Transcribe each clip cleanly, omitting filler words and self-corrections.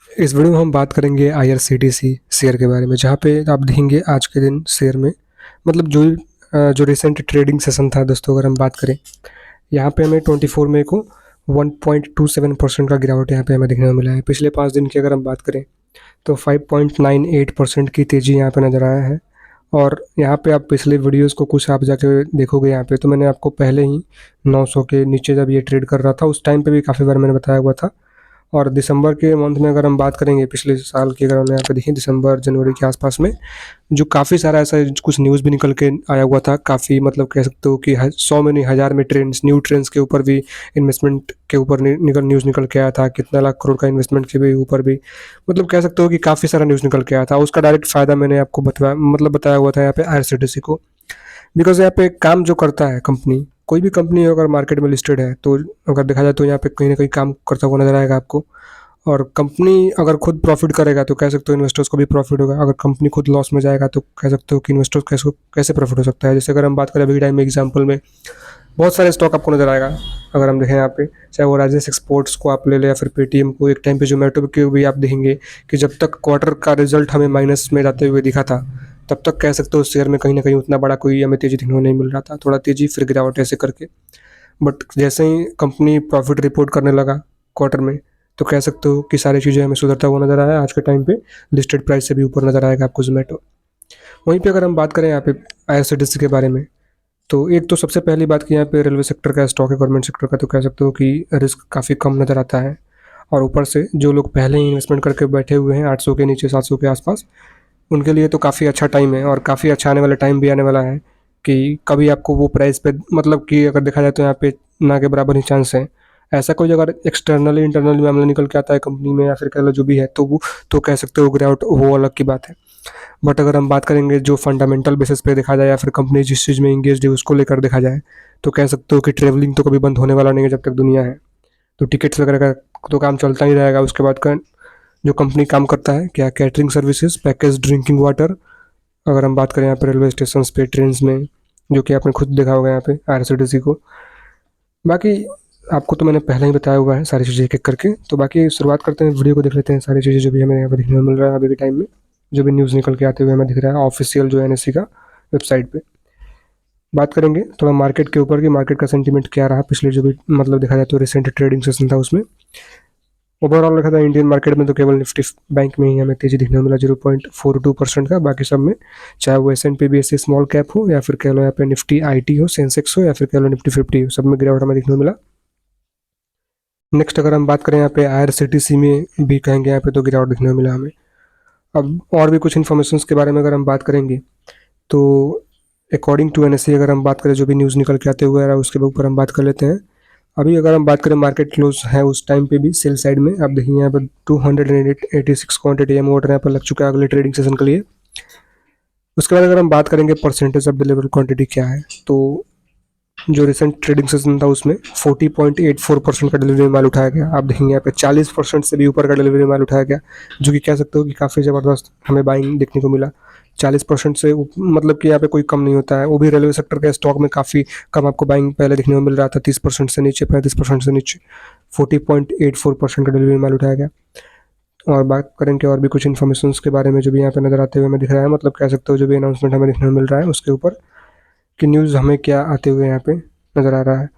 इस वीडियो में हम बात करेंगे आईआरसीटीसी शेयर के बारे में, जहाँ पे आप देखेंगे आज के दिन शेयर में मतलब जो रिसेंट ट्रेडिंग सेशन था दोस्तों, अगर हम बात करें यहाँ पे हमें 24 मई को 1.27% का गिरावट यहाँ पे हमें देखने को मिला है। पिछले 5 दिन की अगर हम बात करें तो 5.98% की तेज़ी यहाँ पे नज़र आया है। और यहाँ पे आप पिछले वीडियोस को कुछ आप जाके देखोगे यहाँ पे, तो मैंने आपको पहले ही 900 के नीचे जब ये ट्रेड कर रहा था उस टाइम पे भी काफ़ी बार मैंने बताया हुआ था। और दिसंबर के मंथ में अगर हम बात करेंगे पिछले साल की, अगर हम यहाँ पे देखें दिसंबर जनवरी के आसपास में जो काफ़ी सारा ऐसा कुछ न्यूज़ भी निकल के आया हुआ था, काफ़ी मतलब कह सकते हो कि 100 में नहीं 1000 में ट्रेंड्स न्यू ट्रेंड्स के ऊपर भी, इन्वेस्टमेंट के ऊपर निकल न्यूज़ निकल के आया था, कितना लाख करोड़ का इन्वेस्टमेंट के भी ऊपर भी मतलब कह सकते हो कि काफ़ी सारा न्यूज़ निकल के आया था। उसका डायरेक्ट फ़ायदा मैंने आपको बताया हुआ था यहाँ पे आईआरसीटीसी को। बिकॉज यहाँ पे काम जो करता है कंपनी, कोई भी कंपनी अगर मार्केट में लिस्टेड है तो अगर देखा जाए तो यहाँ पे कहीं ना कहीं काम करता हुआ नजर आएगा आपको। और कंपनी अगर खुद प्रॉफिट करेगा तो कह सकते हो इन्वेस्टर्स को भी प्रॉफिट होगा। अगर कंपनी खुद लॉस में जाएगा तो कह सकते हो कि इन्वेस्टर्स कैसे कैसे प्रॉफिट हो सकता है। जैसे अगर हम बात करें अभी टाइम में एग्जांपल में बहुत सारे स्टॉक आपको नजर आएगा। अगर हम देखें यहाँ पे, चाहे वो राजेश एक्सपोर्ट्स को आप ले लें या फिर पेटीएम को, एक टाइम पे जोमेटो के भी आप देखेंगे कि जब तक क्वार्टर का रिजल्ट हमें माइनस में जाते हुए दिखा था तब तक कह सकते हो शेयर में कहीं ना कहीं उतना बड़ा कोई हमें तेजी देखने को नहीं मिल रहा था, थोड़ा तेजी फिर गिरावट ऐसे करके। बट जैसे ही कंपनी प्रॉफिट रिपोर्ट करने लगा क्वार्टर में, तो कह सकते हो कि सारी चीज़ें हमें सुधरता हुआ नजर आया। आज के टाइम पे लिस्टेड प्राइस से भी ऊपर नजर आएगा आपको जोमेटो। वहीं पे अगर हम बात करें यहाँ पे आईआरसीटीसी के बारे में, तो एक तो सबसे पहली बात कि यहाँ पे रेलवे सेक्टर का स्टॉक है गवर्नमेंट सेक्टर का, तो कह सकते हो कि रिस्क काफ़ी कम नज़र आता है। और ऊपर से जो लोग पहले ही इन्वेस्टमेंट करके बैठे हुए हैं 800 के नीचे 700 के आसपास, उनके लिए तो काफ़ी अच्छा टाइम है और काफ़ी अच्छा आने वाला टाइम भी आने वाला है कि कभी आपको वो प्राइस पे मतलब कि अगर देखा जाए तो यहाँ पे ना के बराबर ही चांस है। ऐसा कोई अगर एक्सटर्नली इंटरनली मामला निकल के आता है कंपनी में या फिर कह लो जो भी है, तो वो तो कह सकते हो गिरावट वो अलग की बात है। बट अगर हम बात करेंगे जो फंडामेंटल बेसिस पे देखा जाए या फिर कंपनी जिस चीज़ में इंगेज है उसको लेकर देखा जाए, तो कह सकते हो कि ट्रेवलिंग तो कभी बंद होने वाला नहीं है जब तक दुनिया है। तो टिकट्स वगैरह का तो काम चलता ही रहेगा। उसके बाद का जो कंपनी काम करता है क्या, catering services, package drinking water. अगर हम बात करें यहाँ पे रेलवे स्टेशन पे, ट्रेन में, जो कि आपने खुद देखा होगा यहाँ पे आईआरसीटीसी को। बाकी आपको तो मैंने पहले ही बताया हुआ है सारी चीज़ें एक एक करके। तो बाकी शुरुआत करते हैं, वीडियो को देख लेते हैं। सारी चीज़ें जो भी हमें यहाँ पे देखने को मिल रहा है अभी के टाइम में, जो भी न्यूज़ निकल के आते हुए हमें दिख रहा है ऑफिशियल जो एनएससी का वेबसाइट पे। बात करेंगे थोड़ा मार्केट के ऊपर कि मार्केट का सेंटीमेंट क्या रहा पिछले जो भी मतलब देखा जाए तो रिसेंट ट्रेडिंग सेशन था उसमें। ओवरऑल देखा था इंडियन मार्केट में तो केवल निफ्टी बैंक में ही हमें तेजी दिखने को मिला 0.42% का। बाकी सब में, चाहे वो S&P BSE स्मॉल कैप हो या फिर कह लो यहाँ पे निफ्टी आईटी हो, सेंसेक्स हो या फिर कह लो निफ्टी 50 हो, सब में गिरावट हमें देखने को मिला। नेक्स्ट अगर हम बात करें यहाँ पे आईआरसीटीसी में भी कहेंगे यहाँ पे तो गिरावट देखने को मिला हमें। अब और भी कुछ इन्फॉर्मेशन के बारे में अगर हम बात करेंगे तो अकॉर्डिंग टू एनएससी अगर हम बात करें जो भी न्यूज़ निकल के आते हुए उसके ऊपर हम बात कर लेते हैं। अभी अगर हम बात करें मार्केट क्लोज है उस टाइम पे भी सेल साइड में, आप देखिए यहाँ पर 286 क्वांटिटी एम ऑर्डर यहाँ पर लग चुका है अगले ट्रेडिंग सेशन के लिए। उसके बाद अगर हम बात करेंगे परसेंटेज ऑफ डिलीवर क्वांटिटी क्या है, तो जो रिसेंट ट्रेडिंग सेशन था उसमें 40.84% का डिलीवरी माल उठाया गया। आप देखेंगे यहाँ पे 40% से भी ऊपर का डिलीवरी माल उठाया गया, जो कि कह सकते हो कि काफ़ी ज़बरदस्त हमें बाइंग देखने को मिला। 40% से मतलब कि यहाँ पे कोई कम नहीं होता है, वो भी रेलवे सेक्टर के स्टॉक में काफ़ी कम आपको बाइंग पहले देखने को मिल रहा था, 30% से नीचे, 35% से नीचे। 40.84% का डिलीवरी माल उठाया गया। और बात करेंगे और भी कुछ इन्फॉर्मेशन के बारे में जो भी यहाँ पे नज़र आते हुए हमें दिख रहा है, मतलब कह सकते हो जो भी अनाउंसमेंट हमें देखने को मिल रहा है उसके ऊपर कि न्यूज़ हमें क्या आते हुए यहाँ पे नज़र आ रहा है।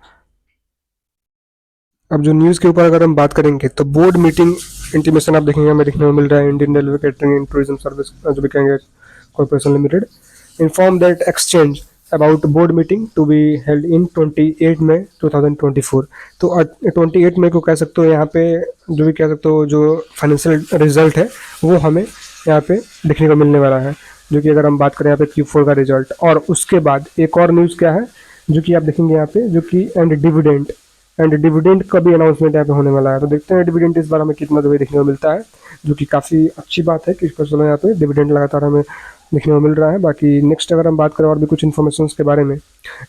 अब जो न्यूज़ के ऊपर अगर हम बात करेंगे तो बोर्ड मीटिंग इंटीमेशन आप देखेंगे हमें देखने को मिल रहा है। Indian railway catering and tourism service जो भी कहेंगे corporation limited inform that exchange about board meeting to be held in 28 May 2024। तो 28 मई को कह सकते हो यहाँ पे जो भी कह सकते हो जो फाइनेंशियल रिजल्ट है वो हमें यहाँ पे देखने को मिलने वाला है, जो कि अगर हम बात करें यहाँ पे Q4 का रिजल्ट। और उसके बाद एक और न्यूज़ क्या है जो कि आप देखेंगे यहाँ पे, जो कि एंड डिविडेंड का भी अनाउंसमेंट यहाँ पे होने वाला है। तो देखते हैं डिविडेंड इस बार हमें कितना जो देखने को मिलता है, जो कि काफ़ी अच्छी बात है कि इस पर चलो यहाँ पे डिविडेंड लगातार हमें देखने को मिल रहा है। बाकी नेक्स्ट अगर हम बात करें और भी कुछ इन्फॉर्मेशन के बारे में,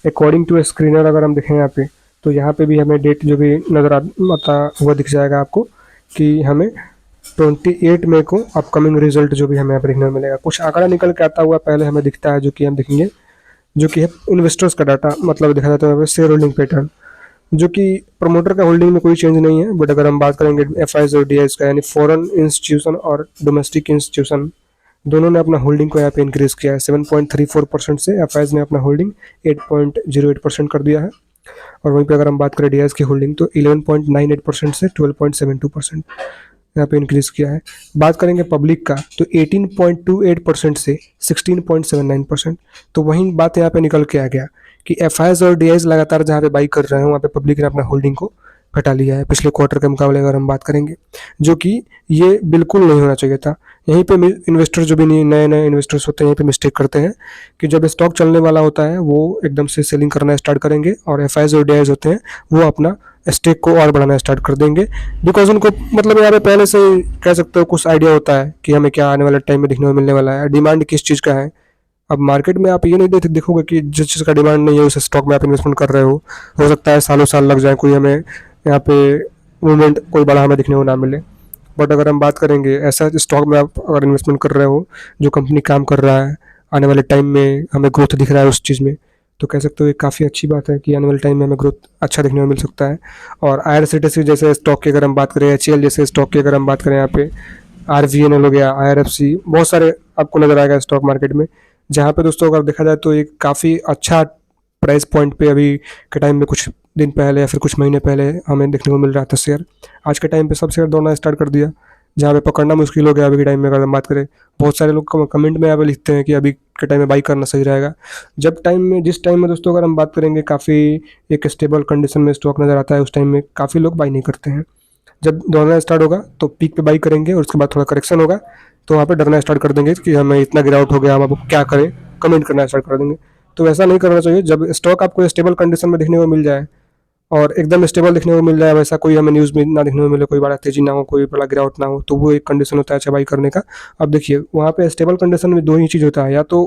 अकॉर्डिंग टू स्क्रीनर अगर हम देखें यहाँ पे, तो यहाँ पे भी हमें डेट जो भी नज़र आता हुआ दिख जाएगा आपको कि हमें 28 मई को अपकमिंग रिजल्ट जो भी हमें यहाँ पर देखने को मिलेगा। कुछ आंकड़ा निकल के आता हुआ पहले हमें दिखता है, जो कि हम देखेंगे, जो कि है इन्वेस्टर्स का डाटा, मतलब देखा जाता है शेयर होल्डिंग पैटर्न। जो कि प्रमोटर का होल्डिंग में कोई चेंज नहीं है। बट अगर हम बात करेंगे एफआईज और डीआईज का, यानी फॉरेन इंस्टीट्यूशन और डोमेस्टिक इंस्टीट्यूशन, दोनों ने अपना होल्डिंग को यहाँ पे इंक्रीज किया है 7.34% से। एफआईज ने अपना होल्डिंग 8.08% कर दिया है। और वहीं पे अगर हम बात करें डीआईज की होल्डिंग, तो 11.98% से 12.72% यहाँ पे इंक्रीज किया है। बात करेंगे पब्लिक का, तो 18.28% से 16.79%। तो वहीं बात यहाँ पे निकल के आ गया कि एफआईज और डीआईज लगातार जहाँ पे बाई कर रहे हैं, वहाँ पे पब्लिक ने अपना होल्डिंग को घटा लिया है पिछले क्वार्टर के मुकाबले अगर हम बात करेंगे, जो कि ये बिल्कुल नहीं होना चाहिए था। यहीं पे इन्वेस्टर जो भी नए नए इन्वेस्टर्स होते हैं, यहीं पे मिस्टेक करते हैं कि जब स्टॉक चलने वाला होता है वो एकदम से सेलिंग करना स्टार्ट करेंगे, और एफआईज और डीआईज होते हैं वो अपना स्टेक को और बढ़ाना स्टार्ट कर देंगे, बिकॉज उनको मतलब यहाँ पे पहले से कह सकते हो कुछ आइडिया होता है कि हमें क्या आने वाले टाइम में देखने को मिलने वाला है, डिमांड किस चीज़ का है। अब मार्केट में आप ये नहीं देखोगे कि जिस चीज़ का डिमांड नहीं है उस स्टॉक में आप इन्वेस्टमेंट कर रहे हो सकता है सालों साल लग जाए, कोई हमें यहाँ पे मूवमेंट कोई बड़ा हमें देखने को ना मिले। बट अगर हम बात करेंगे ऐसा स्टॉक में आप अगर इन्वेस्टमेंट कर रहे हो जो कंपनी काम कर रहा है, आने वाले टाइम में हमें ग्रोथ दिख रहा है उस चीज़ में, तो कह सकते हो ये काफ़ी अच्छी बात है कि आने वाले टाइम में हमें ग्रोथ अच्छा देखने को मिल सकता है। और IRCTC जैसे स्टॉक की अगर हम बात करें, HCL जैसे स्टॉक की अगर हम बात करें, यहाँ पे RVNL हो गया, IRFC, बहुत सारे आपको नजर आएगा स्टॉक मार्केट में, जहाँ पे दोस्तों अगर देखा जाए तो एक काफ़ी अच्छा प्राइस पॉइंट पे अभी के टाइम में कुछ दिन पहले या फिर कुछ महीने पहले हमें देखने को मिल रहा था शेयर। आज के टाइम पे सब शेयर दौड़ना स्टार्ट कर दिया, जहाँ पे पकड़ना मुश्किल हो गया अभी के टाइम में अगर हम बात करें। बहुत सारे लोग कमेंट में यहाँ पे लिखते हैं कि अभी के टाइम में बाई करना सही रहेगा। जब टाइम में जिस टाइम में दोस्तों अगर हम बात करेंगे काफ़ी एक स्टेबल कंडीशन में स्टॉक नज़र आता है, उस टाइम में काफ़ी लोग बाई नहीं करते हैं। जब दौड़ना स्टार्ट होगा तो पीक पे बाई करेंगे, और उसके बाद थोड़ा करेक्शन होगा तो वहाँ पे डरना स्टार्ट कर देंगे कि हमें इतना गिरावट हो गया, हम अब क्या करें, कमेंट करना स्टार्ट कर देंगे। तो ऐसा नहीं करना चाहिए। जब स्टॉक आपको स्टेबल कंडीशन में देखने को मिल जाए और एकदम स्टेबल देखने को मिल जाए, वैसा कोई हमें न्यूज़ में ना देखने को मिले, कोई बड़ा तेजी ना हो, कोई बड़ा गिरावट ना हो, तो वो एक कंडीशन होता है अच्छा बाई करने का। अब देखिए वहाँ पे स्टेबल कंडीशन में दो ही चीज़ होता है, या तो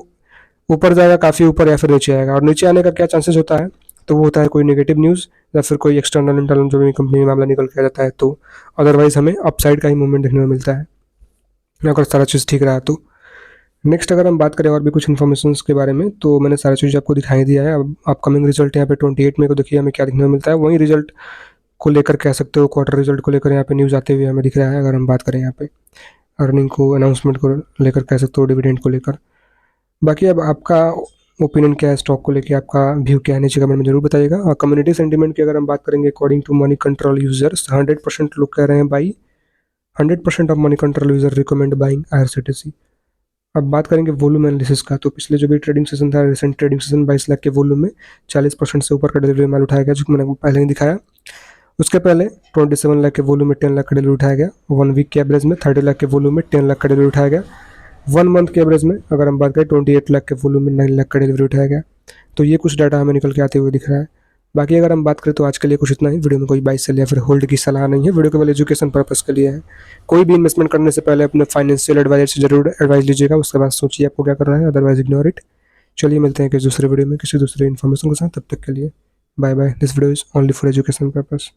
ऊपर जाएगा काफ़ी ऊपर, या फिर नीचे आएगा। और नीचे आने का क्या चांसेस होता है, तो वो होता है कोई नेगेटिव न्यूज़ या फिर कोई एक्सटर्नल इंटरनल जो भी कंपनी में मामला निकल के आ जाता है, तो अदरवाइज हमें अपसाइड का ही मूवमेंट देखने को मिलता है अगर सारा चीज़ ठीक रहा तो। नेक्स्ट अगर हम बात करें और भी कुछ इन्फॉर्मेशन के बारे में, तो मैंने सारा चीज़ आपको दिखाई दिया है। अब अपकमिंग रिजल्ट यहाँ पे 28 में को देखिए हमें क्या देखने को मिलता है। वही रिजल्ट को लेकर कह सकते हो, क्वार्टर रिजल्ट को लेकर यहाँ पे न्यूज़ आते हुए हमें दिख रहा है। अगर हम बात करें यहाँ पे अर्निंग को, अनाउंसमेंट को लेकर कह सकते हो, डिविडेंड को लेकर। बाकी अब आपका ओपिनियन क्या है स्टॉक को लेकर, आपका व्यू क्या है, नीचे कमेंट में जरूर बताइएगा। और कम्युनिटी सेंटीमेंट की अगर हम बात करेंगे, according to Moneycontrol users 100% लोग कह रहे हैं buy, 100% of Moneycontrol user recommend buying IRCTC। अब बात करेंगे वॉल्यूम एनालिसिस का, तो पिछले जो भी ट्रेडिंग सेशन था, रिसेंट ट्रेडिंग सेशन 22 लाख के वॉल्यूम में 40% से ऊपर का डिलीवरी माल उठाया गया, जो कि मैंने पहले ही दिखाया। उसके पहले 27 लाख के वॉल्यूम में 10 लाख का डिलीवरी उठाया गया। 1 वीक के एवरेज में 30 लाख के वॉल्यूम में 10 लाख का डिलीवरी उठाया गया। 1 मंथ के एवरेज में अगर हम बात करें 28 लाख के वॉल्यूम में 9 लाख का डिलीवरी उठाया गया। तो ये कुछ डाटा हमें निकल के आते हुए दिख रहा है। बाकी अगर हम बात करें तो आज के लिए कुछ इतना ही। वीडियो में कोई बाई सेल या फिर होल्ड की सलाह नहीं है, वीडियो केवल एजुकेशन पर्पस के लिए है। कोई भी इन्वेस्टमेंट करने से पहले अपने फाइनेंशियल एडवाइजर से जरूर एडवाइस लीजिएगा, उसके बाद सोचिए आपको क्या करना है, अदरवाइज इग्नोर इट। चलिए मिलते हैं किसी दूसरे वीडियो में किसी दूसरे इन्फॉर्मेशन के साथ, तब तक के लिए bye bye. This video is only for education purpose.